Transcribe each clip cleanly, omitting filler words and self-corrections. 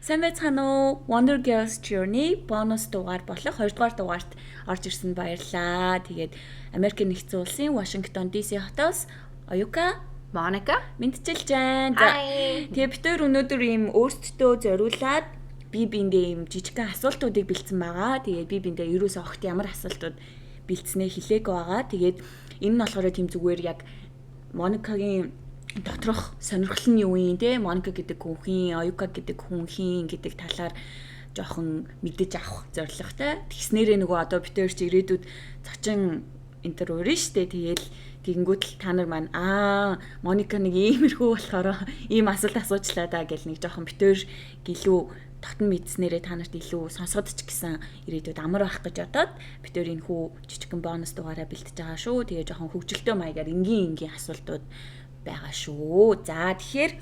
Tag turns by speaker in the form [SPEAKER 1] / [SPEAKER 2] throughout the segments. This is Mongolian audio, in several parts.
[SPEAKER 1] Сайн байцгаана уу? Wonder Girls Journey бонус дугаар болох 2 дугаар дугаарт орж ирсэн баярлалаа. Тэгээд Америкийн нэгдсэн улсын Вашингтон DC хотоос Оюка,
[SPEAKER 2] Моника
[SPEAKER 1] мэдчилж байна. Тэгээд бид хоёр өнөөдөр ийм өөрсдөө зориулаад бие биендээ ийм жижигхэн асуултуудыг бэлдсэн байгаа. Тэгээд бие биендээ ерөөсөө огт ямар асуултууд бэлдснээ хэлээг байгаа. Тэгээд энэ нь болохоор тийм зүгээр яг Моникагийн доторх сонирхол нь юу юм те Моника гэдэг хүн, Оюка гэдэг хүн хин гэдэг талаар жоохон мэдэж авах зорилготой. Тэгснээрээ нөгөө одоо бид хоёр чи ирээдүйд зочин энтер уурна штэ. Тэгээл тэгэнгүүт л та нар маань Моника нэг иймэрхүү болохоор ийм асуулт асуучлаа да гэл нэг жоохон бид хоёр гэлүү татн мэдснээрээ та нарт илүү сонсгод ч гэсэн ирээдүйд амар байх гэж бодоод бид хоёр энэ хүү жижигхэн бонус дугаараа бэлтэж байгаа шүү. Тэгээ жоохон хөвгөлтөө маягаар энгийн асуултууд байгаа шүү. За тэгэхээр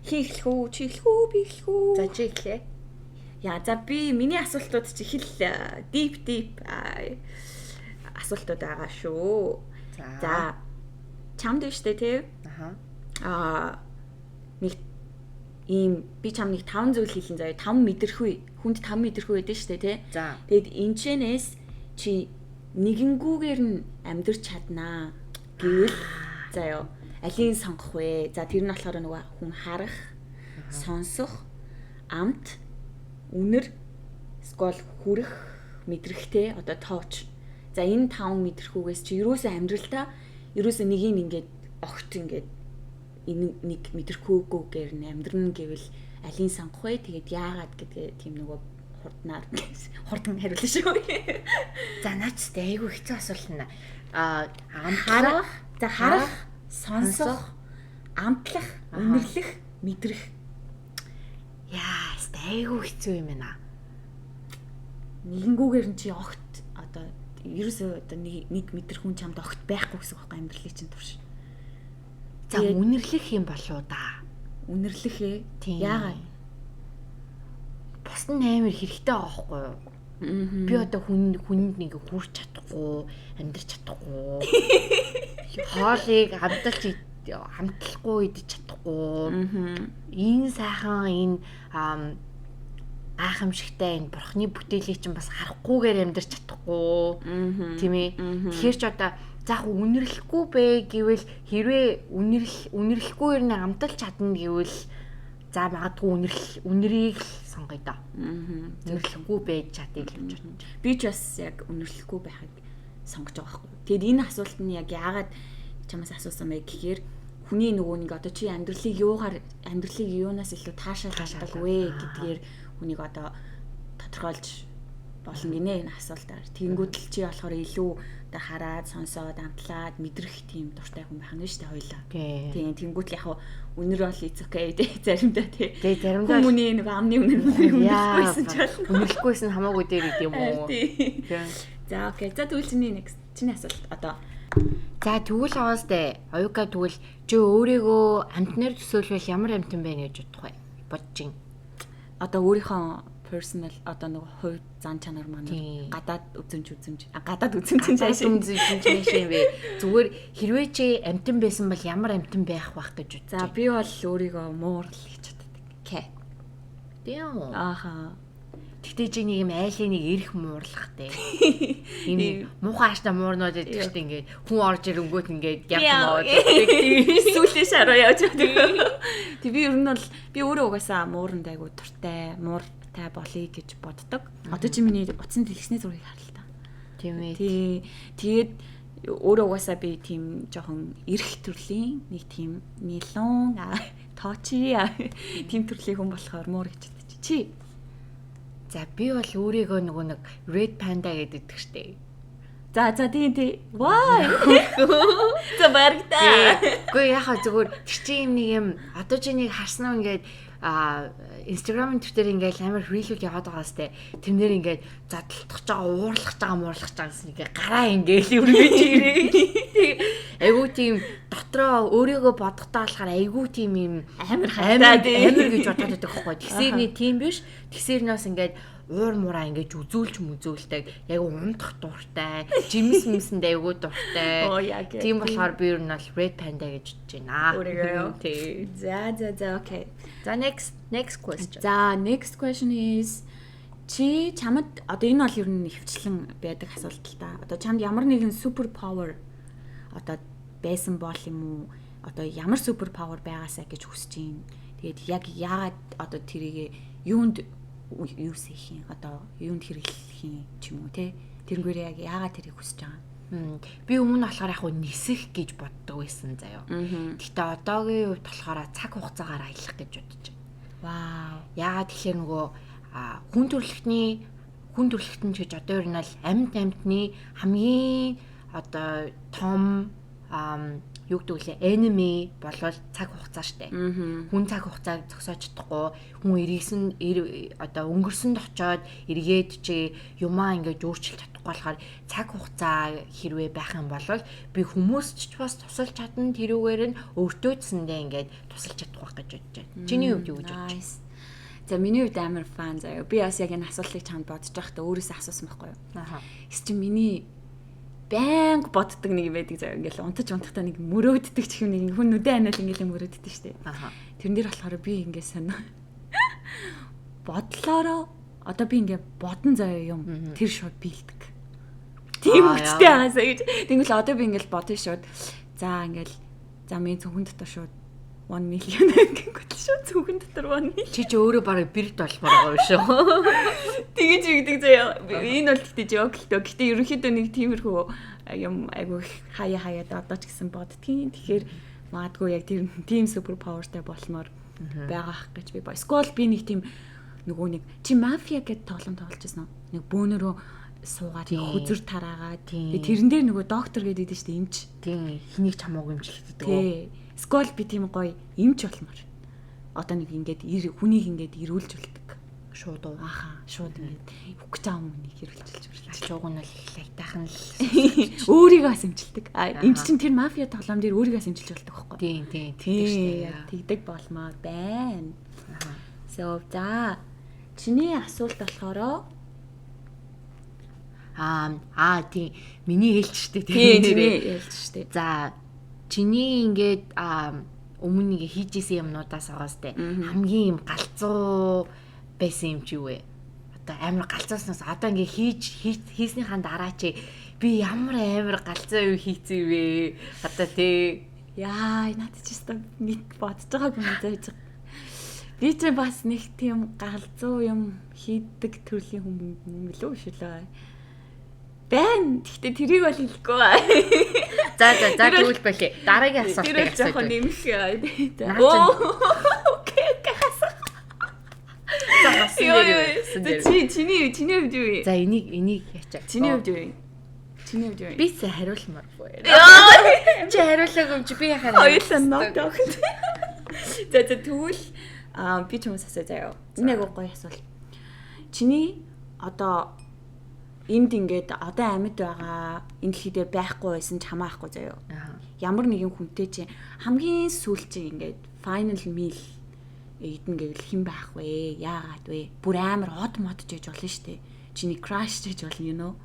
[SPEAKER 1] хин эхлэх үү? Чи эхлэх үү? Би эхлэх үү?
[SPEAKER 2] За чи эхлэе.
[SPEAKER 1] Яа за би миний асуултууд чи хэл deep асуултууд байгаа шүү. За чамд штэ тий? Нэг ийм би чам нэг 5 зүйл хэлэн заяа 5 мэдэрхүй хүнд 5 мэдэрхүй байдаг штэ тий? Тэгэд энэчнээс чи нэгэнгүүгээр нь амьдрч чаднаа гэвэл заяа алийг сонгох вэ? За тэр нь болохоор нөгөө хүн харах, сонсох, амт, үнэр, скол хүрэх, мэдрэхтэй одоо touch. За энэ 5 мэдрэхүүгээс чи юусоо амьдралдаа юусоо нэгийг ингээд огт ингээд энэ нэг мэдрэхүүгүйгээр нь амьдрна гэвэл алийг сонгох вэ? Тэгээд яагаад гэдгээ тийм нөгөө хурдан хариулна шүү.
[SPEAKER 2] За наачтай айгүй хэцүү асуулт нь
[SPEAKER 1] харах, за харах, сонсох, амтлах, үнэрлэх, мэдрэх.
[SPEAKER 2] Яа, айгүй хэцүү юм байна.
[SPEAKER 1] Нэгэнгүүгээр нь чи огт одоо ерөөсөө одоо нэг мэдрэх хүн чамд огт байхгүй гэсэн үг байхгүй амьдралын чинь турш.
[SPEAKER 2] За үнэрлэх юм болоо да.
[SPEAKER 1] Үнэрлэх ээ. Яагаад?
[SPEAKER 2] Бус нь амар хэрэгтэй байгаа байхгүй юу? Би одоо хүнд нэг хүрч чадахгүй, амьдрч чадахгүй. Хоолыг хамтлахгүй идэж чадахгүй. Энэ сайхан энэ гайхамшигтай энэ бурхны бүтээлийг чинь бас харахгүйгээр амьдрч чадахгүй. Тийм ээ. Тэгэхээр ч одоо заах үнэрлэхгүй бэ гэвэл хэрвээ үнэрлэхгүйгээр нь амталж чадна гэвэл за магадгүй үнэрийг сонгоё да. Үнэрлэхгүй байж чадъя гэж бодож.
[SPEAKER 1] Би ч бас яг үнэрлэхгүй байхыг сонгож байгаа байхгүй. Тэгэд энэ асуулт нь яг яагаад чамаас асуусан бэ гэхээр хүний нөгөө нэг одоо чи амьдралыг юунаас илүү таашаалдаг вэ гэдгээр хүнийг одоо тодорхойлж болно гинэ энэ асуултаар. Тэнгүүд л чи болохоор илүү одоо хараад, сонсоод, амтлаад, мэдрэх тийм дуртай хүн байх нь шүү дээ хоёлаа. Тийм тэнгүүд л яг үнэр бол it's okay дээ заримдаа тий.
[SPEAKER 2] Заримдаа
[SPEAKER 1] хүмүүний нэг амны үнэр үнэрлэхгүйсэн ч болно.
[SPEAKER 2] Үнэрлэхгүйсэн хамаагүй дээр идэм үү.
[SPEAKER 1] За окей. За тэгвэл чиний асуулт одоо
[SPEAKER 2] за тэгвэл аваастай Оюка тэгвэл чи өөрийгөө амтнаар төсөөлвөл ямар амтан байна гэж бодох вэ? Бодчих.
[SPEAKER 1] Одоо өөрийнхөө personal одоо нэг хувь зан чанар маань гадаад үзэмж цааш
[SPEAKER 2] юм бэ? Зүгээр хэрвээ чи амтан байсан бол ямар амтан байх гэж бодчих.
[SPEAKER 1] За би бол өөрийгөө муурал гэж боддог. Cat.
[SPEAKER 2] Тийм.
[SPEAKER 1] Ааха.
[SPEAKER 2] Тэгтээ чи нэг юм айлын нэг эрх муурлахтэй. Энэ муухай ааштай муурнууд гэдэг чинь ингээд хүн орж ирэнгүүт ингээд явмаа.
[SPEAKER 1] Сүүлийн шаруу явж байдаг. Тэг би ер нь бол би өөрөө угаасаа мууранд айгу туртай, мууртай болъё гэж боддог. Одоо чи миний утсан дэлгэсний зургийг хар л та.
[SPEAKER 2] Тийм ээ.
[SPEAKER 1] Тэгээд өөрөө угаасаа би тийм жоохон эрх төрлийн нэг тийм нилон тоочи тийм төрлийн хүн болохоор муур гэж бодчих. Чи
[SPEAKER 2] за би бол өөрийгөө нөгөө нэг red panda гэдэг штеп.
[SPEAKER 1] За тий. Ваа. За баргата.
[SPEAKER 2] Гэхдээ яхаа зүгээр тэр чинь нэг юм одоо чи нэг харснаа ингээд Instagram-ын төвтөр ингээд амар reel-үүд яваад байгаа сте. Тэрнэр ингээд задлах байгаа, муурлах байгаа гэсэн ингээд гараа ингээд өргөж ирээ. Айгуу тийм дотроо өөрийгөө бодохтаа болохоор айгуу тийм юм амар гэж бодоод байдаг байхгүй. Тэгсэрний тийм биш. Тэгсэрнээс ингээд уур мураа ингэж үзүүлдэг яг ундах дуртай жимс мэмсэндээ айгуу дуртай тийм болохоор би ер нь бол Red Panda гэж бодож байна.
[SPEAKER 1] Тий. За окей.
[SPEAKER 2] За next question.
[SPEAKER 1] За next question is чи чамд одоо энэ бол ер нь хөвчлэн байдаг асуулт л та. Одоо чамд ямар нэгэн супер павер одоо байсан бол юм уу? Одоо ямар супер павер байгаасаа гэж хүсэж байна. Тэгээд яг яагаад одоо тэрийг юунд юусэх юм? Одоо юунд хэрэглэх юм ч юм уу те? Тэрнгээр яг яагаад тэрийг хүсэж байгаа?
[SPEAKER 2] Би өмнө болохоор яг нисэх гэж боддог байсан заяа. Гэтэ одоогийн үед болохоор цаг хугацаагаар аялах гэж бодож байна.
[SPEAKER 1] Вау.
[SPEAKER 2] Яагаад тэгэхээр нөгөө хүн төрөлхтөн ч гэж одоо ер нь л амьтны хамгийн одоо том юу гэдэг вэ? Enemy болвол цаг хугацаа штэ. Хүн цаг хугацааг зогсоож чадахгүй, хүн одоо өнгөрсөнд очоод эргээд чи юмаа ингэж өөрчилж чадахгүй болохоор цаг хугацаа хэрвээ байх юм бол би хүмүүст ч бас тусалж чадна, тэрүүгээр нь өөртөө зэндээ ингэж тусалж чадах байх гэж бодож байна. Чиний хувьд юу гэж бодож байна?
[SPEAKER 1] За миний хувьд амар фан заяа. Би бас яг энэ асуултыг чамд бодож байхдаа өөрөөсөө асуусан байхгүй юу? Эс чи миний бэнг боддог нэг юм байдаг заяа. Ингээл унтаж унтахтаа нэг мөрөөддөг ч юм нэг хүн нүдэн анал ингээл мөрөөддөг штеп. Тэрэн дээр болохоор би ингээ сонио. Бодлоороо одоо би ингээ бодон заяа юм. Тэр шууд биелдэг. Тийм хүчтэй аасаа гэж. Тэгвэл одоо би ингээл бодсон шууд. За ингээл за миний зөвхөн дотор шууд 1 million гэнгүүт шүү зөвхөн дотор 1 million.
[SPEAKER 2] Чи өөрөө бараг бэрд болмоор байгаа шүү.
[SPEAKER 1] Тэгэж игдэг заяа. Энэ бол гэхдээ жок л дөө. Гэтэ ерөнхийдөө нэг тиймэрхүү юм айгу хаяад одоо ч гэсэн боддгийн. Тэгэхээр магадгүй яг тийм супер павертай болмоор байгаах гэж би боо. Скол би нэг тийм нөгөө нэг чи мафия гэдэг тоглоом тоглож байсан уу? Нэг бөөнөрөө суугаад хүзэр тараагаад тэрэн дээр нөгөө доктор гэдэг дээ шүү дээ, эмч.
[SPEAKER 2] Тийм хэнийг ч хамаагүй эмчлэгддэг.
[SPEAKER 1] Тий. Скол би тийм гоё эмч болмоор. Одоо нэг ингээд хүнийг ингээд ирүүлж болдог.
[SPEAKER 2] Шууд уу.
[SPEAKER 1] Шууд ингээд үхэж байгаа хүнийг ирүүлж.
[SPEAKER 2] Чууг нь л лайтайхан л
[SPEAKER 1] өөрийгөө бас эмчилдэг. Эмч чинь тэр мафия тоглоом дээр өөрийгөө эмчилж болдог байхгүй.
[SPEAKER 2] Тийм.
[SPEAKER 1] Тэгдэг болмоор байна. So за чиний асуулт болохоор
[SPEAKER 2] тийм миний ээлж штэ
[SPEAKER 1] тийм ээлж штэ.
[SPEAKER 2] За чиний ингээд өмнө нэг хийжсэн юмнуудаас аваастай хамгийн юм галзуу байсан юм чи юу вэ? Одоо амар галзууснаас одоо ингээд хийснийхаа дараа чи би ямар амар галзуу юу хийцээ вэ? Одоо тий
[SPEAKER 1] яа надад ч гэсэн нэг бодож байгаагүй юм зааж. Би ч бас нэг тийм галзуу юм хийдэг төрлийн хүн лөө шүлээ. Бэн гэхдээ тэрийг бол хэлэхгүй.
[SPEAKER 2] За тэгвэл болий. Дараагийн асуултыг
[SPEAKER 1] асууж байна. Нэмэх. Окей. Чиний хувьд юу вэ?
[SPEAKER 2] За энийг яачаа.
[SPEAKER 1] Чиний хувьд юу вэ?
[SPEAKER 2] Би сая хариулмаар байна. Чи хариулаагүй юм чи би яхаа.
[SPEAKER 1] Хоёулаа нот өгөх. За тэгвэл би ч юмс асуу заяа. Энэ яг гоё асуулт. Чиний одоо энд ингээд одоо амьд байгаа энэ дэлхийд байхгүй байсан ч хамаахгүй заяа. Ямар нэгэн хүнтэй чи хамгийн сүүл чи ингээд final meal эдэн гэвэл хэн байх вэ? Яагаад вэ? Бүр амар од мод жиж болно штэ. Чиний crush жиж болно you know.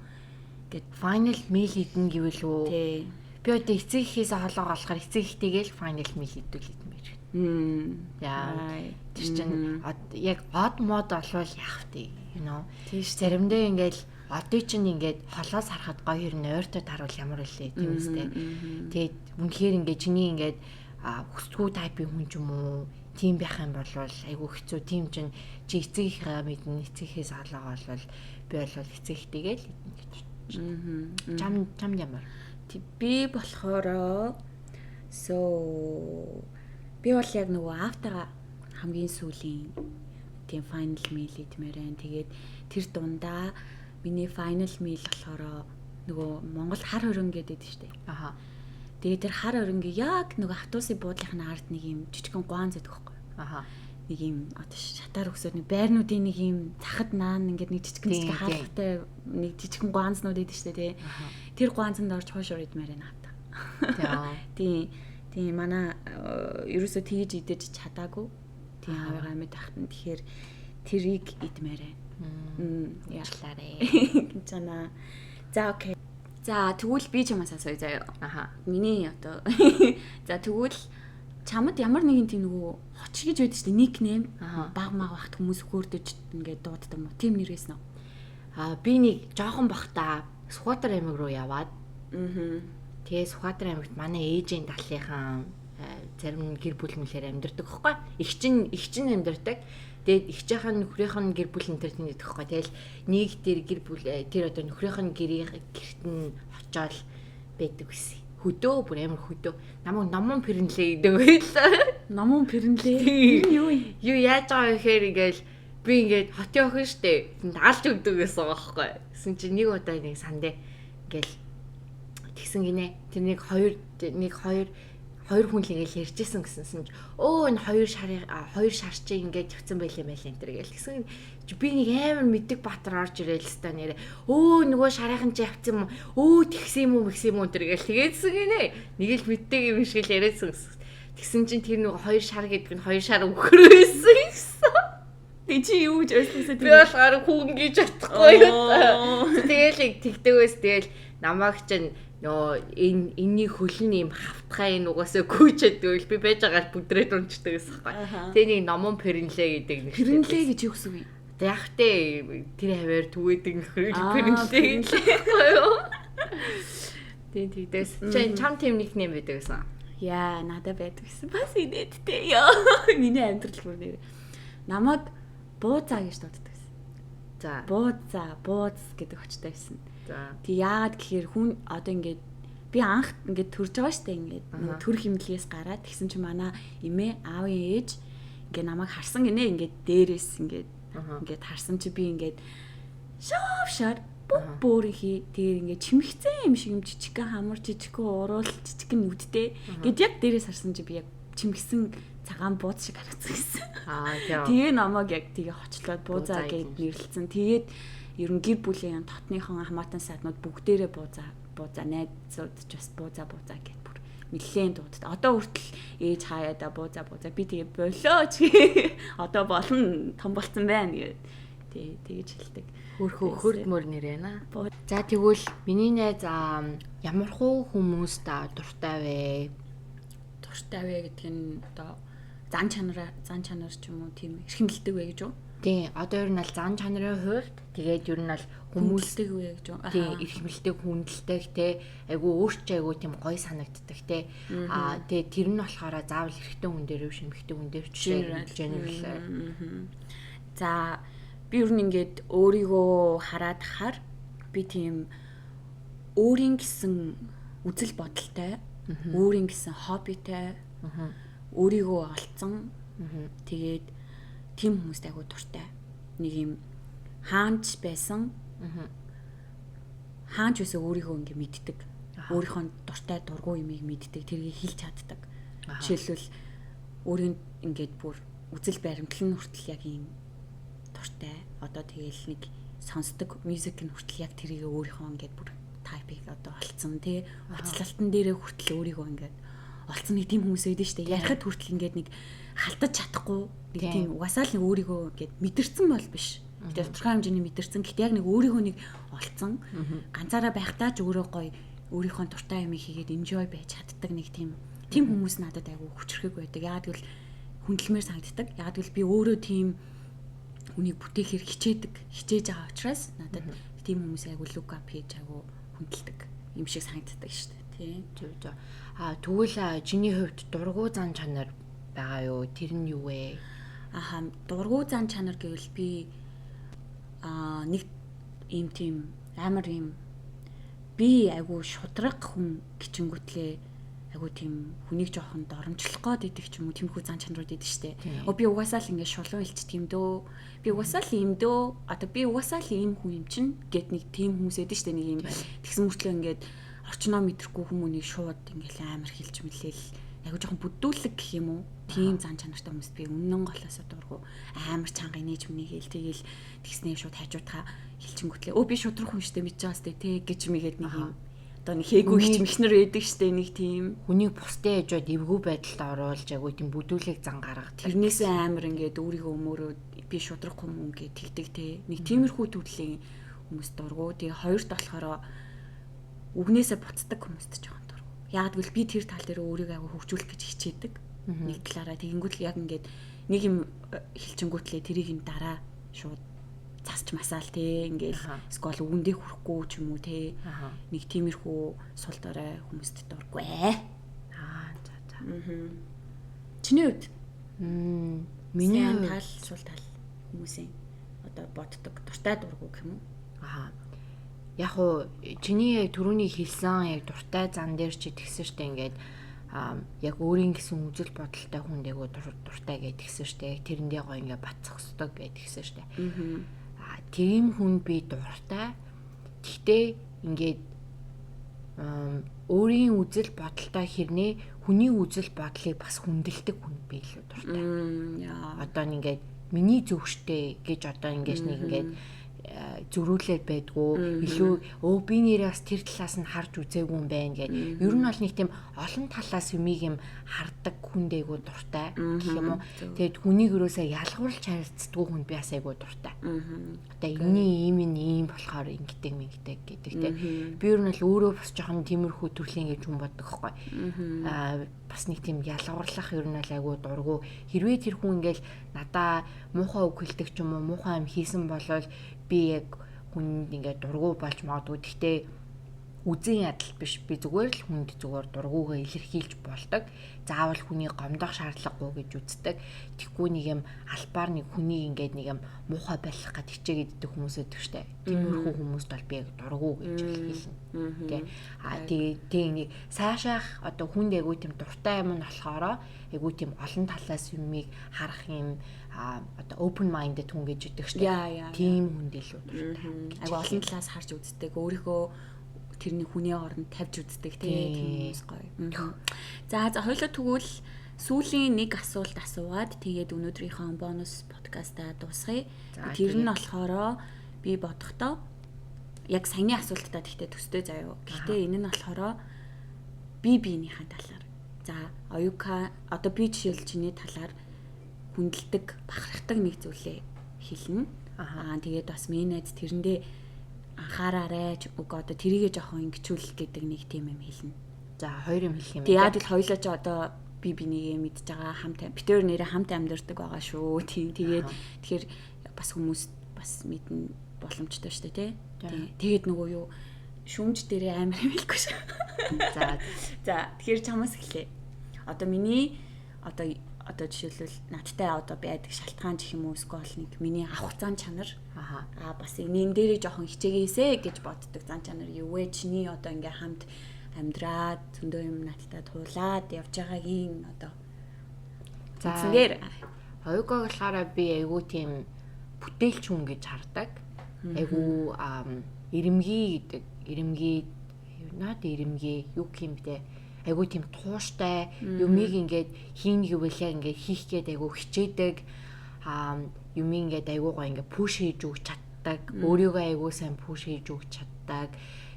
[SPEAKER 1] Гэт
[SPEAKER 2] final meal эдэн гэвэл үү?
[SPEAKER 1] Тий.
[SPEAKER 2] Би одоо эцэг ихээс хоолоо болохоор эцэг ихтэйгээл final meal идүүлээд мэж. Яа. Тэр чинь яг од мод олвол яах вэ? You know. Тийш заримдаа ингээд одоо чинь ингээд холоос харахад гоё хэрнээ ойртой таруул ямар үлээ тийм үстэй. Тэгээд үнэхээр ингээд чиний ингээд хүсдэггүй тайпын хүн ч юм уу тийм байх юм бол айгүй хэцүү. Тийм чинь чи эцэгийнхээ мэднэ эцэгхээс олоо болвол би бол эцэгтэйгээл идэнэ гэж. Чам ямар.
[SPEAKER 1] Би болохоор би бол яг нөгөө автора хамгийн сүүлийн тийм final meal идмээр байна. Тэгээд тэр дундаа миний final meal болохоор нөгөө Монгол хар хөрөнгө гэдэг штеп. Тэгээд тэр хар хөрөнгө яг нөгөө автобусын буудлынхын ард нэг юм жижигхэн гуан зэдэг байхгүй. Нэг юм одоо шатаар өгсөд нэг байрнуудын нэг юм цахад наан ингээд нэг жижигхэн хаалгатай нэг жижигхэн гуанзнууд идэв штеп тий. Тэр гуанзанд орж хуушур идмээр байна хата. Тийм манай ерөөсөө тэгж идэж чадаагүй. Тийм аваа амьд тахтан тэгэхээр тэрийг идмээр байна.
[SPEAKER 2] Яалаарэ.
[SPEAKER 1] 괜찮아. За окей. За тэгвэл би чамаас асууя заяа.
[SPEAKER 2] Аха.
[SPEAKER 1] Миний одоо. За тэгвэл чамд ямар нэгэн тийм нөгөө хоч гэж байдаг шүү дээ. Никнейм. Баг маг багт хүмүүс хөөрдөж ингээд дууддаг юм уу? Тим нэрээс нь.
[SPEAKER 2] Би нэг жоохон бахта Сүхбаатар аймаг руу яваад. Тэгээ Сүхбаатар аймагт манай ээжийн талынхан зарим гэр бүл мөлөөр амьдардаг хөхгүй. Их чин амьдардаг. Тэгээд ихжийнх нь нөхрийнх нь гэр бүл энэ төр тийм гэдэг хөхгүй. Тэгэл нэг тэр гэр бүл тэр одоо нөхрийнх нь гэрт нь очиод байдаг гэсэн. Хөдөө бүр амар хөдөө. Намайг номон пэрнлээ гэдэг байлаа.
[SPEAKER 1] Номон пэрнлээ. Юу
[SPEAKER 2] юу яаж байгаа гэхээр ингээл би ингээд хотын охин штэ. Алж өгдөг гэсэн байгаа хөхгүй. Гэсэн чи нэг удаа нэг сандэ ингээл тэгсэн гинэ. Тэр нэг хоёр хүн л ингээл ярьжсэн гэсэн чи энэ хоёр шар чи ингээд явцсан байл юм байл энэ төр гээл тэгсэн би нэг амар мэддэг баатар орж ирээл хэвээр нэрэ нөгөө шарынхан чи явцсан юм уу тэгсэн юм уу төр гээл тэгээдсэн гинэ нэг л мэддэг юм шиг л яриадсан тэгсэн чинь тэр нөгөө хоёр шар гэдэг нь хоёр шар өгөхөр байсан гэсэн
[SPEAKER 1] Тэг чи юу гэж ойлсоосоо
[SPEAKER 2] би болохоор хүүгэн гэж чадахгүй юу тэгэл тэгдэгээс тэгэл намайг чинь энэний хөлн юм хавтгай нугасаа гүйчээд байвал би байж байгаа бүдрээд унцдаг гэсэн хэрэг. Тэгээ нэг номон пэрнлээ гэдэг нэг.
[SPEAKER 1] Пэрнлээ гэж юу гэсэн үг вэ?
[SPEAKER 2] Тэг яг тэ тэр хаваар түгээдэг нөхөр пэрнлээ юу? Тэгдээс чам тийм нэг нэм байдаг гэсэн.
[SPEAKER 1] Яа, надад байдаг гэсэн. Бас инээдтэй ёо. Миний амьдрал бүр нэр. Намайг бууцаа гэж дууддаг гэсэн.
[SPEAKER 2] За.
[SPEAKER 1] Бууц гэдэг очтой байсан.
[SPEAKER 2] За.
[SPEAKER 1] Тэг яагаад гэхээр хүн одоо ингээд би анх ингээд төрж байгаа штэ ингээд төр химлээс гараад тэгсэн чи манай эмээ аавын ээж ингээд намайг харсан гинэ ингээд дээрээс ингээд харсан чи би ингээд шавшаар бөөрийнхи тэгээ ингээд чимхцэн юм шиг юм жижигхэн хамар жижигхэн уруул жижигхэн нүдтэй ингээд яг дээрээс харсан чи би яг чимгсэн цагаан бууз шиг харагдсан гэсэн. Тэгээ намайг яг тэгээ хочлоод буузаа гэд нэрлэлсэн. Тэгээд ер нь гэр бүлийн дотныхон хамаатан сайднууд бүгдээрээ буузаа найзууд ч бас буузаа гэд бүр нэлээд дууддаг. Одоо хүртэл ээж хаяада буузаа би тэгээ болооч одоо болно том болцсон байна гэд тэгэж хэлдэг.
[SPEAKER 2] Хөрмөр нэр байна. За тэгвэл миний найз ямар хуу хүмүүст дуртай вэ?
[SPEAKER 1] Дуртай вэ гэдэг нь одоо зан чанар ч юм уу тийм эрхэмлдэг вэ гэж үү?
[SPEAKER 2] Тий, одоо ер нь аль зан чанарын хувьд тэгээд ер нь аль
[SPEAKER 1] хүмүүстэг вэ гэж үү?
[SPEAKER 2] Тий, эрхэмлдэг, хүндэлдэг те айгу өөрч айгу тийм гоё санагддаг те. Тэгээд тэр нь болохоор заавал эрэгтэй хүн дээр биш эмэгтэй хүн дээр ч general.
[SPEAKER 1] За би ер нь ингээд өөрийгөө хараад хахаар би тийм өөрийн гэсэн үзэл бодолтой, өөрийн гэсэн хоббитэй, өөрийгөө олцсон. Тэгээд тийм хүмүүст айгуу дуртай. Нэг юм хаанч байсан. Хаанч үсээ өөрийгөө ингээ мэддэг. Өөрийнхөө дуртай дургүй юмыг мэддэг. Тэргийг хэлж чаддаг. Жишээлбэл өөрийн ингээд бүр үзэл баримтлал нь хүртэл яг юм дуртай. Одоо тэгээл нэг сонсдог мьюзик нь хүртэл яг тэрийг өөрийнхөө ингээд бүр тайпыг одоо олцсон тий. Уцлалтан дээрээ хүртэл өөрийгөө ингээд олцсон нэг тийм хүмүүс байдаг шүү дээ. Ярихад хүртэл ингээд нэг халтаж чадахгүй нэг тийм угасаал нэг өөрийгөө ингээд мэдэрсэн бол биш. Гэтэ тодорхой хэмжээний мэдэрсэн. Гэтэ яг нэг өөрийгөө нэг олцсон. Ганцаараа байхдаа ч өөрөө гоё өөрийнхөө дуртай юм хийгээд enjoy байж чаддаг нэг тийм хүмүүс надад айгүй хүчрхэг байдаг. Яагаад гэвэл хүндлэмээр санагддаг. Яагаад гэвэл би өөрөө тийм хүнийг бүтээхээр хичээж байгаа учраас надад тийм хүмүүс айгүй look up хийж айгүй хүндэлдэг юм шиг санагддаг шүү дээ. Тий.
[SPEAKER 2] Тэгвэл чиний хувьд дургуй зан чанар байгаа юу? Тэр нь юу вэ?
[SPEAKER 1] Дургуй зан чанар гэвэл би нэг ийм тийм амар ийм би айгу шудраг хүн гिचэнгүүтлээ айгу тийм хүнийг жоохон доромжлох гээд идэг ч юм уу тиймэрхүү зан чанарууд идэг штэ. Би угаасаа л ингэ шулуун илчдэг юм дөө. Би угаасаа л ийм дөө. Одоо би угаасаа л ийм хүн юм чин гэд нэг тийм хүмүүс идэг штэ нэг ийм тэгсэн мөртлөө ингээд орчноо мэдрэхгүй хүмүүнийг шууд ингээл амар хэлж мэлээл айгу жоохон бүдүүлэг гэх юм уу. Тийм зан чанартай хүмүүст би үнэн голоосоо дургу амар чанга инээж мүнийг хэл тэгэл тэгснээ шууд хажуудаа хэлчингүүтлээ. Би шудрах хүн штэ мэдчихээс тэ гэж мэгээд нэг юм одоо нэг хээгүү хичмэгчнэр байдаг штэ нэг тийм
[SPEAKER 2] хүнийг бусдын хажууд эвгүй байдалд оруулж агуу тийм бүдүүлэг зан гаргах.
[SPEAKER 1] Тэрнээсээ амар ингээд өөрийгөө өмөрөө би шудрах хүмүүс гэж тэгдэг те. Нэг тиймэрхүү төрлийн хүмүүс дургу. Тэгээ хоёрт болохоор үгнээсээ буцдаг хүмүүст ч жоохон дургу. Яг гэвэл би тэр тал дээр өөрийгөө агай хөгжүүлэх гэж хичээдэг. Нэг талаараа тэгэнгүүт л яг ингээд нэг юм хэлчингүүтлээ тэрийг нь дараа шууд засч масаал те ингээд скол үгэндээ хүрэхгүй ч юм уу те. Нэг тиймэрхүү сул дорой хүмүүст дурггүй.
[SPEAKER 2] За.
[SPEAKER 1] Чиний хувьд
[SPEAKER 2] миний
[SPEAKER 1] тал сул тал хүмүүсийн одоо боддог дуртай дургу гэх юм уу?
[SPEAKER 2] Яг уу чиний яг түрүүний хэлсэн яг дуртай зан дээр чи тэгсэн штэ ингээд яг өөрийн гэсэн үзэл бодолтой хүн дээгөө дуртай гэдгийгсэн штэ. Яг тэрэндээ гоё ингээд бацсахдаг гэдгийгсэн штэ. Тийм хүн би дуртай. Гэхдээ ингээд өөрийн үзэл бодолтой хэрнээ хүний үзэл бодлыг бас хүндэлдэг хүн би илүү дуртай. Одоо ингээд миний зөв штэ гэж одоо ингээд нэг ингээд зөрүүлээд байдгүй илүү би нэрээ бас тэр талаас нь харж үзээгүй юм байна гэдэг. Ер нь бол нэг тийм олон талаас юмыг юм хардаг хүн дээгүү дуртай гэх юм уу. Тэгээд хүнийг өрөөсөө ялгуурлж харилцдаггүй хүн би бас айгүй дуртай. Одоо ийм болохоор ингэдэг гэдэг те. Би ер нь бол өөрөө бас жоохон тиймэрхүү төрлийн гэж хүн боддог байхгүй. Бас нэг тийм ялгуурлах ер нь бол айгүй дургу. Хэрвээ тэр хүн ингээл надаа муухай үг хэлдэг ч юм уу, муухай юм хийсэн болол би яг хүнд ингээд дургу болж магадгүй. Гэхдээ үзэн ядал биш. Би зүгээр л хүнд зүгээр дургуугаа илэрхийлж болдог. Заавал хүний гомдох шаардлагагүй гэж үздэг. Тэгэхгүй нэг юм албаар нэг хүний ингээд нэг юм муухай байх гад хичээгээд идэх хүмүүс өдөг штэ. Тиймэрхүү хүмүүст бол би яг дургу гэж хэлнэ. Тэгээ нэг цаашаах одоо хүнд айгүй тийм дуртай юм нь болохоор айгүй тийм олон талаас юмыг харах юм одоо open minded хүн гэж өгдөг штэ. Тийм хүнд илүү дуртай.
[SPEAKER 1] Айгүй олон талаас харж үздэг. Өөрийнхөө тэрний хүний оронд тавьж үздэг тийм хүмүүс гоё. За хоёулаа тэгвэл сүүлийн нэг асуулт асууад тэгээд өнөөдрийнхөө бонус подкастаа дуусгая. Тэр нь болохоор би бодохдоо яг саяны асуултаа тэгтээ төстэй заяа. Гэхдээ энэ нь болохоор биенийхээ талаар. За оюука одоо би жишээл чиний талаар хүндэлдэг, бахархдаг нэг зүйлээ хэлнэ. Тэгээд бас минийд тэрэндээ анхаараарай үг одоо тэрийгэ жоохон ингэчүүл гэдэг нэг тийм юм хэлнэ.
[SPEAKER 2] За хоёр юм хэлэх юм.
[SPEAKER 1] Тэгээд л хоёлоо ч одоо бинийгээ мэдж байгаа хамт битээр нэрээ хамт амьдардаг байгаа шүү. Тэгэхээр бас хүмүүс бас мэднэ боломжтой шүү дээ тий. Тэгээд нөгөө юу шүмж дээрээ амар хэлэхгүй шүү. За тэгэхээр чамаас эхлэе. Одоо миний одоо жишээлбэл надтай одоо байдаг шалтгаан гэх юм уу эсвэл нэг миний авах зан чанар бас энэ дээрээ жоохон хичээгээсэ гэж боддог зан чанар юу вэ? Чиний одоо ингээ хамт амьдраад зөндөө юм надтай туулаад явж байгаагийн одоо зэнээр
[SPEAKER 2] оюугаа болохоор би айгүй тийм бүтээлч хүн гэж хардаг. Айгүй ирэмгий гэдэг. Ирэмгий юу юм бэ? Айгүй тийм тууштай юмыг ингээд хийнэ гэвэл яг ингээд хийх гээд айгүй хичээдэг. Юмыг ингээд айгүй гоо ингээд пуш хийж өгч чаддаг. Өөрийгөө айгүй сайн пуш хийж өгч чаддаг.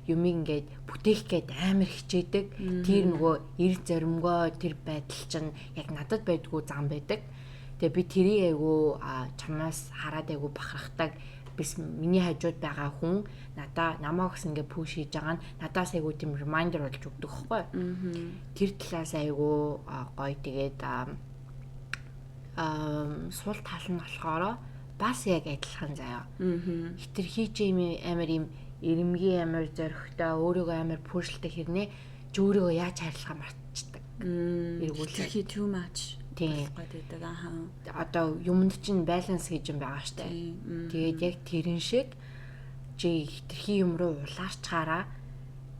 [SPEAKER 2] Юмыг ингээд бүтээх гээд амар хичээдэг. Тэр нөгөө эр зоримгоо тэр байдал чинь яг надад байдгүй зам байдаг. Тэгээ би тэрийг айгүй чамаас хараад айгүй бахархдаг. Бис миний хажууд байгаа хүн намаа гэсэн ингээ пуш хийж байгаа нь надаас айгүй тийм reminder болж өгдөг хөхгүй. Тэр талаас айгүй гоё тэгээд сул тал нь болохоор бас яг адилхан заяа. Хитэр хийж юм амар юм ирэмгий амар зоригтой өөрийгөө амар пушлтай хэрнээ ч өөрийгөө яаж хайрлахаа мартчихдаг.
[SPEAKER 1] Эргүүлээ too much.
[SPEAKER 2] Тийм. Одоо юмд чинь баланс гэж юм байгаа штэ. Тэгээд яг тэрэн шиг чи хитрхи юм руу улаарчгаараа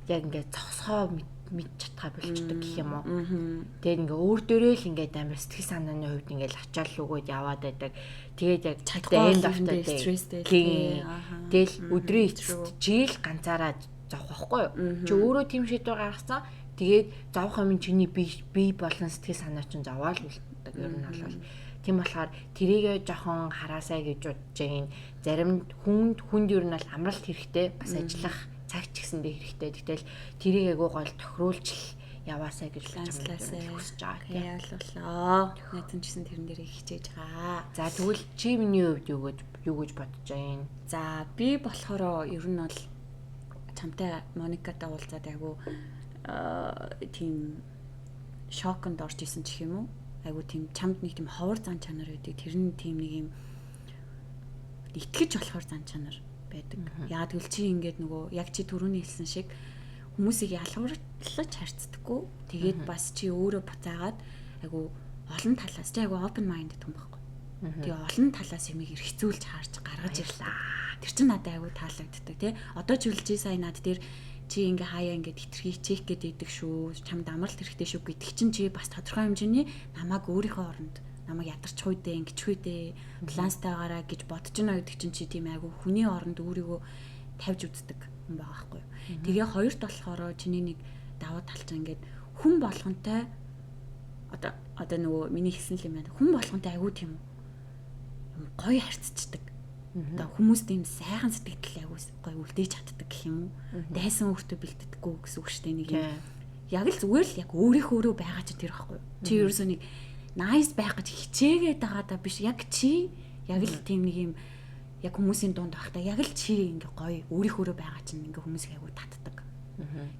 [SPEAKER 2] яг ингээд зогсгоо мэд чадхаа болчдөг гэх юм уу. Тэгээд ингээ өөр дөрөө л ингээд амар сэтгэл санааны хувьд ингээд ачаал өгөөд яваад байдаг. Тэгээд яг
[SPEAKER 1] чадхаа end after day.
[SPEAKER 2] Тэгэл өдрийн эцэст жийл ганцаараа зовх байхгүй юу? Чи өөрөө тийм шийдвэр гаргасан. Тэгээд зовх юм чиний бие болон сэтгэл санаа чинь зовоол үлддэг ер нь бол. Тийм болохоор тэрийгээ жоохон хараасай гэж бодож байгаа. Зарим хүнд ер нь бол амралт хэрэгтэй, бас ажиллах цаг ч гэсэндээ хэрэгтэй. Тэгтэл тэрийг айгуу гол тохируулж яваасаа гэж хүсэж байгаа тийм.
[SPEAKER 1] Яллаа. Найз нь ч гэсэн тэрэн дээр хичээж байгаа.
[SPEAKER 2] За тэгвэл чи миний хувьд юу гэж бодож байна?
[SPEAKER 1] За би болохоор ер нь бол чамтай Моникатай уулзаад айгу тийм шоконд орж исэн ч юм уу? Айгу тийм чамд нэг тийм ховор зан чанар байдаг. Тэр нь тийм нэг юм итгэж болохоор зан чанар байдаг. Яг тэгвэл чи ингээд нөгөө яг чи түрүүний хэлсэн шиг хүмүүсийг ялгарлаж харьцдаггүй. Тэгээд бас чи өөрөө буцаагаад айгу олон талаас чи айгу open minded хүн байхгүй. Тэгээ олон талаас юмыг эргэцүүлж харж гаргаж ирлаа. Тэр чин надад айгу таалагддаг тий. Одоо ч үлжээ сая над дээр чи ингээ хаяа ингээ хитрхий чек гэдэг шүү. Чамд амралт хэрэгтэй шүү гэдэг чинь чи бас тодорхой хэмжээний намайг өөрийнхөө оронд намайг ядарчих үедээ ингэчих үедээ баланстайгаараа гэж бодож байна гэдэг чинь чи тийм айгу хүний оронд өөрийгөө тавьж үздэг хүн байгаа байхгүй юу. Тэгээ хоёрт болохоор чиний нэг давуу талч ингээд хүн болгонтэй одоо нөгөө миний хэлсэн юм байна. Хүн болгонтэй айгу тийм гоё харьцдаг. Одоо хүмүүст ийм сайхан сэтгэл айгу гоё үлдээж чаддаг гэх юм уу. Дайсан өөртөө бэлддэггүй гэсэн үг шүү дээ нэг юм. Яг л зүгээр л яг өөрийнхөө байгаа ч тэр байхгүй юу. Чи ерөөсөө нэг nice байх гэж хичээгээд байгаа даа биш. Яг чи яг л тийм нэг юм яг хүмүүсийн дунд байхдаа яг л чи ингээ гоё өөрийнхөө байгаа чинь ингээ хүмүүсийг айгу татдаг.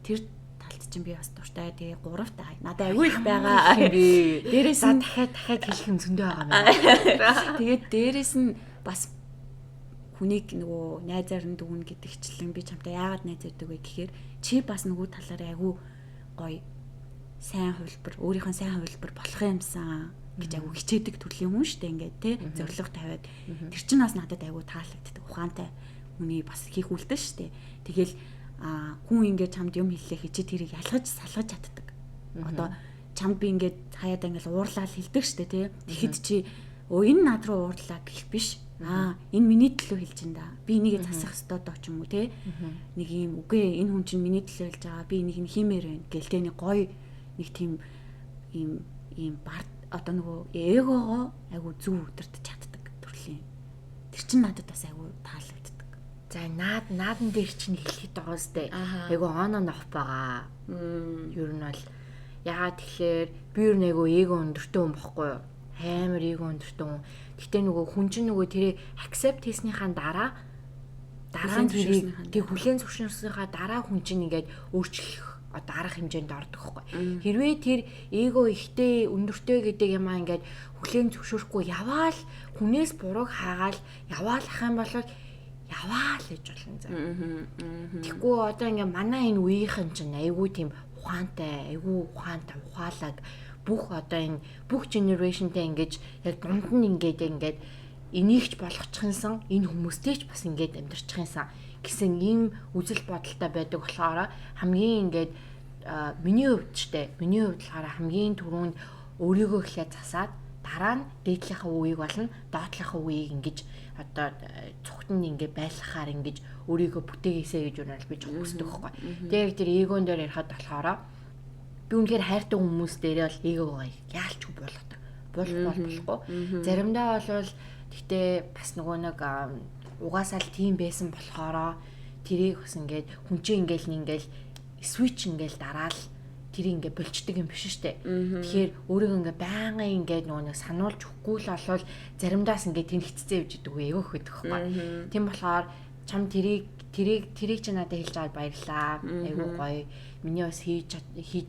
[SPEAKER 1] Тэр талд чинь би бас дуртай. Тэгээ гуравтай надад айгу их байгаа. Дээрээс нь
[SPEAKER 2] дахиад хэлэх юм зөндөө байгаа юм.
[SPEAKER 1] Тэгээд дээрээс нь бас хүнийг нөгөө найзаар нь дүгнэ гэдэгчлэн би чамтай яагаад найзардаг вэ гэхээр чи бас нөгөө талаар айгу гоё сайн хувилбар өөрийнхөө сайн хувилбар болох юмсан гэж айгу хичээдэг төрлийн хүн шүү дээ ингээд тий зориг тавиад тэр чинь бас надад айгу таалагддаг ухаантай хүний бас хийх үлдэн шүү дээ. Тэгэл хүн ингээд чамд юм хэллээ чи тэрийг ялгаж салгаж чаддаг. Одоо чамд би ингээд хаяад ингээд уурлаад хэлдэг шүү дээ тий. Тэгэхэд чи энэ над руу уурлаа гэх биш. Энэ миний төлөө хэлж ин да. Би энийгээ засах ёстой доо ч юм уу те. Нэг юм үгүй энэ хүн чинь миний төлөө хэлж байгаа. Би энийг хиймээр байна гэл те нэг гоё нэг тийм ийм бард одоо нөгөө эгогоо айгу зүв өдөрт чаддаг төрлийн. Тэр чин надад бас айгу таалагддаг.
[SPEAKER 2] За наадан дээр чинь хэлэхэд байгаа сте. Айгу on and off байгаа. Ер нь бол ягаад тэгэхээр би ер нь айгу эго өндөртэй хүн бохгүй юу? Амар эго өндөртэй хүн. Гэтэ нөгөө хүн чинь нөгөө тэрийг accept хийснийхаа дараа нь тэрийг хүлээн зөвшөөрснийхаа дараа хүн чинь ингээд өөрчлөх одоо арга хэмжээнд ордог байхгүй. Хэрвээ тэр эго ихтэй өндөртэй гэдэг юм аа ингээд хүлээн зөвшөөрөхгүй яваал хүнээс бурууг хаагаал яваал ах юм бол яваал гэж болно заа. Тэгэхгүй одоо ингээд манай энэ үеийнхэн чинь айгүй тийм ухаантай ухаалаг бүх одоо энэ бүх generationтэй ингэж яг дунд нь ингээд энийгч болгочихсан энэ хүмүүстэй ч бас ингээд амьдарчихсан гэсэн ийм үзэл бодолтой байдаг болохоор хамгийн ингээд миний хувьд болохоор хамгийн түрүүнд өөрийгөө ихлэ засаад дараа нь дээдлийнхаа үеийг болно доотлийнхаа үеийг ингэж одоо цогтөнд ингээд байлгахаар ингэж өөрийгөө бүтээгээсэй гэж үнэхээр би хүсдэг байхгүй. Тэгээд тэр эгон дээр ярихад болохоор би үнэхээр хайртай хүмүүс дээрээ бол эгоогоо яалч болохгүй. Заримдаа бол гэхдээ бас нөгөө нэг угаасаа л тийм байсан болохоро тэрийг бас ингээд хүн чинь ингээл switch ингээл дараал тэр ингээд болчдөг юм биш штэ. Тэгэхээр өөрийгөө ингээд байнгын ингээд нөгөө нэг сануулж өгөхгүй л болвол заримдаас ингээд тэнхцээ явж идэг үе эвөх гэдэг байхгүй. Тийм болохоор чам тэрийг чи надад хэлж аваад баярлаа. Айгуу гоё. Миний бас хийж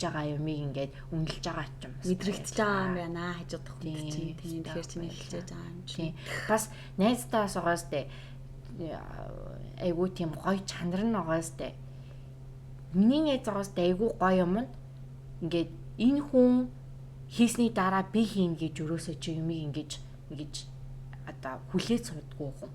[SPEAKER 2] байгаа юмыг ингээд үнэлж байгаа ч юм.
[SPEAKER 1] Мэдрэгдэж байгаа юм байна хаж удах хүн чинь. Тэгэхээр чиний хэлж байгаа юм чинь.
[SPEAKER 2] Бас найзтайгаас угаас тэ айгуу тийм гоё чанар нь угаас тэ. Миний найзгаас тэ айгуу гоё юм. Ингээд энэ хүн хийсний дараа би хийн гэж өрөөсөө чи юмыг ингэж одоо хүлээж суудгүй хүн.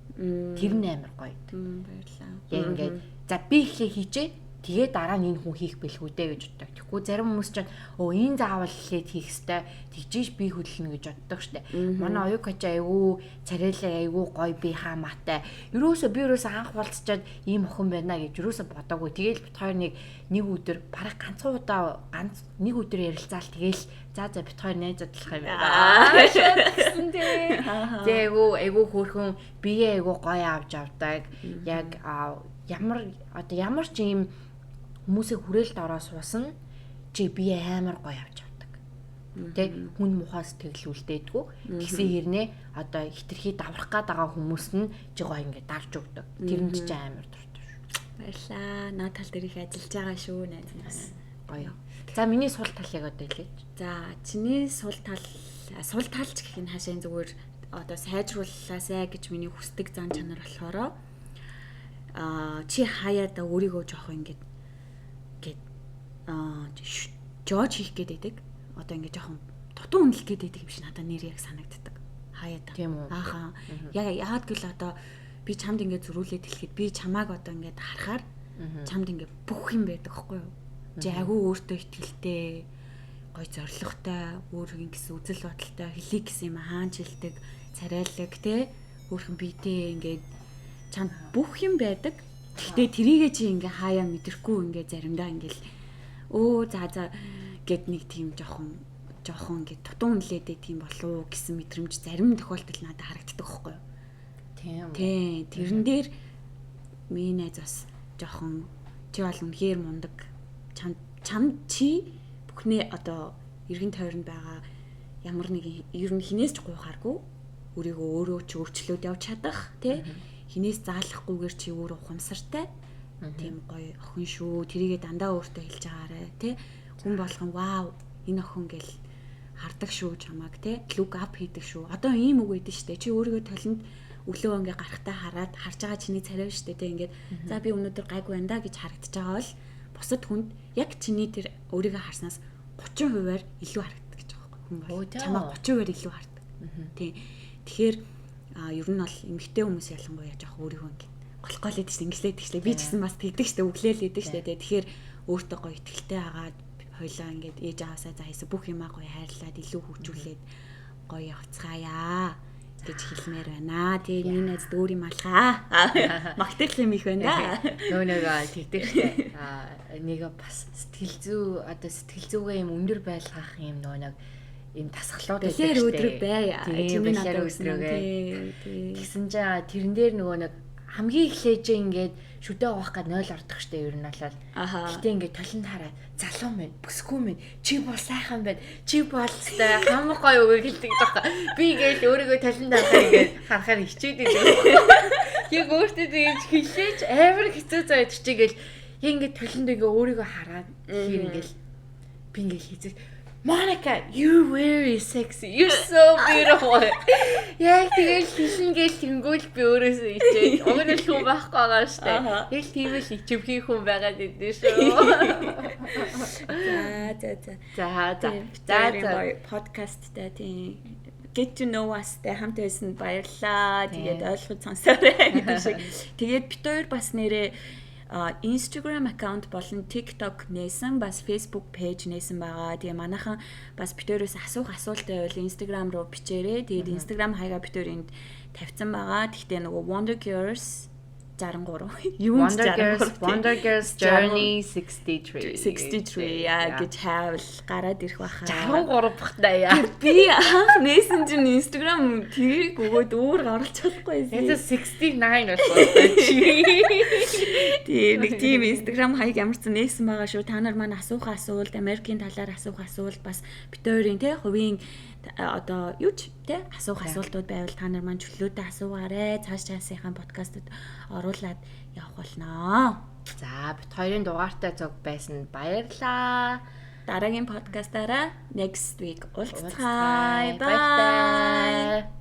[SPEAKER 2] Тэр нь амар гоё.
[SPEAKER 1] Баярлалаа.
[SPEAKER 2] Яг ингээд за би ихлэ хийчээ. Тэгээ дараа нь энэ хүн хийх бэлгүү дээ гэж боддог. Тэгэхгүй зарим хүмүүс чинь энэ заавал хэлээд хийх ёстой. Тэгжиж би хөдлөнө гэж боддог штэ. Манай оюукач айгүй царайлаа айгүй гоё би хаамаатай. Ерөөсөө анх болцчоод ийм охин байна гэж ерөөсөө бодоагүй. Тэгээл бит хоёр нэг өдөр бараг ганцхан удаа нэг өдөр ярилцаал тэгээл за бит хоёр найзадлах юм байна.
[SPEAKER 1] Гэсэн дээ.
[SPEAKER 2] Тэгээ айгүй хөөрхөн бие айгүй гоё авч авдаг. Яг ямар ч юм хүмүүсийг хүрээлт ороо суусна. чи би амар гоё авч авдаг. Тэ хүн мухаас тэглүүлдэггүй. Тэгсэн хэрнээ одоо хитрхи даврах гээд байгаа хүмүүс нь чи гоё ингээд давж өгдөг. Тэрэнд ч амар дуртай шүү.
[SPEAKER 1] Баярлаа. Наад тал дээр их ажиллаж байгаа шүү найз нас.
[SPEAKER 2] Гоё. За миний сул талыг одоо хэлээч.
[SPEAKER 1] За чиний сул талч гэх нь хаашаа зүгээр одоо сайжрууллаасай гэж миний хүсдэг зан чанар болохоор чи хаяада өөрийгөө жоох ингээд жож хийх гээд байдаг. Одоо ингээд жоохон дутуу үнэлэх гээд байдаг юм шиг надад нэр яг санагддаг. Хаяада.
[SPEAKER 2] Тийм үү?
[SPEAKER 1] Ааха. Яагаад гэвэл одоо би чамд ингээд зөрүүлээд хэлэхэд би чамааг одоо ингээд харахаар чамд ингээд бүх юм байдаг хгүй юу? Жаагүй өөртөө ихтгэлтэй, гой зоригтой, өөрийн гэсэн үзэл бодолтой, хэлийг гэсэн юм хаанч хэлдэг, царайлаг те өөрхөн биетэй ингээд чамд бүх юм байдаг. Гэхдээ тэрийгээ чи ингээ хаяа мэдрэхгүй ингээ заримдаа ингээл за гэд нэг тийм жоохон ингээ дутуу үнэлээдээ тийм болов уу гэсэн мэдрэмж зарим тохиолдолд надад харагддаг байхгүй юу? Тийм. Тэрэн дээр миний найз бас жоохон чи бол үнэхээр мундаг. Чам чи бүхнээ одоо эргэн тойронд байгаа ямар нэг ер нь хинээс ч гуйхааргүй өөрийгөө өөрөө ч өөрчлөөд явж чадах тий хинээс заалахгүйгээр чи өөрөө ухамсартай тийм гоё охин шүү тэрийгээ дандаа өөртөө хэлж байгаарэ тий хүн болгон вау энэ охин гэл хардаг шүү чамааг тий лук ап хийдэг шүү одоо ийм үг өгдөн штэ чи өөрийгөө толинд өглөө ингээ гарахтаа хараад харж байгаа чиний царай штэ тий ингээд за би өнөөдөр гайгүй байна да гэж харагдаж байгаа бол бусад хүнд яг чиний тэр өөрийгөө харснаас 30%-аар илүү харагддаг гэж байгаа юм байна. Чамаа 30%-аар илүү хардаг. Тийм. Тэгэхээр ер нь бол эмэгтэй хүмүүс ялангуяа жоох өөрийгөө ингэ голгоолээд чинь ингэслээд тэгшлээ. Би ч гэсэн бас тэгдэг штэ өглөөлээд штэ. Тэгэхээр өөртөө гоё ихтэй хагаад хойлоо ингээд ээж аваасаа заасан бүх юмаа гоё хайрлаад илүү хөгжүүлээд гоё явцгаая гэж хэлмээр байна. Тэгээ миний найз дөөр юм алхаа. Магтах юм их байна да.
[SPEAKER 2] Нөгөө тэгдэг штэ. Нэг бас сэтгэл зүйгээ юм өндөр байлгах юм нэг юм тасгалууд байдаг штэ.
[SPEAKER 1] Тэр өдрөг бай.
[SPEAKER 2] Чиний надад өдрөгээ. Тэгсэн чинь тэрэн дээр нөгөө нэг хамгийн эхлээж ингээд шүдэ авах гээд 0 ордог штэ ер нь бол. Гэтэ ингээд толинд хараад залуу минь бүсгүй минь чи бол сайхан байна. Чи бол өстэй хамаг гоё үг хэлдэг байгаа. Би ингээд өөрийгөө толинд харахаар ингээд харахаар хичээдэг юм. Яг өөртөө тэгж хэлээч амар хэцүү заяад чигээл яг ингээд толинд ингээд өөрийгөө хараад хэр ингээд би ингээд хийдэг. Monica, you're very sexy. You're so beautiful. Яг тэгэл хэлнгээл тэнгүүл би өөрөөсөө ичээд. Угнал хүн байхгүй байгаа штэ. Яг тийм л ичвхий хүн байгаад идэв шүү.
[SPEAKER 1] За подкаст та тийм get to know us тэ хамт байсан баярлаа. Тэгээд ойлгож сонсоорой гэдэг шиг. Тэгээд бид хоёр бас нэрээ Instagram аккаунт болон TikTok нээсэн бас Facebook пэйж нээсэн байгаа. Тэгээ манайхан бас битээрээс асуух асуултаа байвал Instagram руу бичээрэй. Тэгээд Instagram хаягаа битээр энд тавьсан байгаа. Тэгтээ нөгөө Wonder Girls 63 юу
[SPEAKER 2] Wonder Girls Journey 63
[SPEAKER 1] яа гэж хайвал гараад ирэх байхаа
[SPEAKER 2] 63 бахтай яа
[SPEAKER 1] би анх нээсэн чинь Instagram тэрийг өгөөд өөр оруулж чадахгүй байсан.
[SPEAKER 2] Это 69 болсон чи.
[SPEAKER 1] Тийм нэг тийм Instagram хаяг ямарсан нээсэн байгаа шүү. Та нар маань асуух асуулт, Америкийн талаар асуух асуулт бас бит хоёрын тий хувийн одоо юу ч тий асуух асуултууд байвал та нар маань чөлөөтэй асуугаарай. Цааш цаасынхаа подкастад оруулаад явах болноо.
[SPEAKER 2] За бит хоёрын дугаартай цог байсан баярлаа.
[SPEAKER 1] Дараагийн подкастаараа next week уулзцгаая. Bye.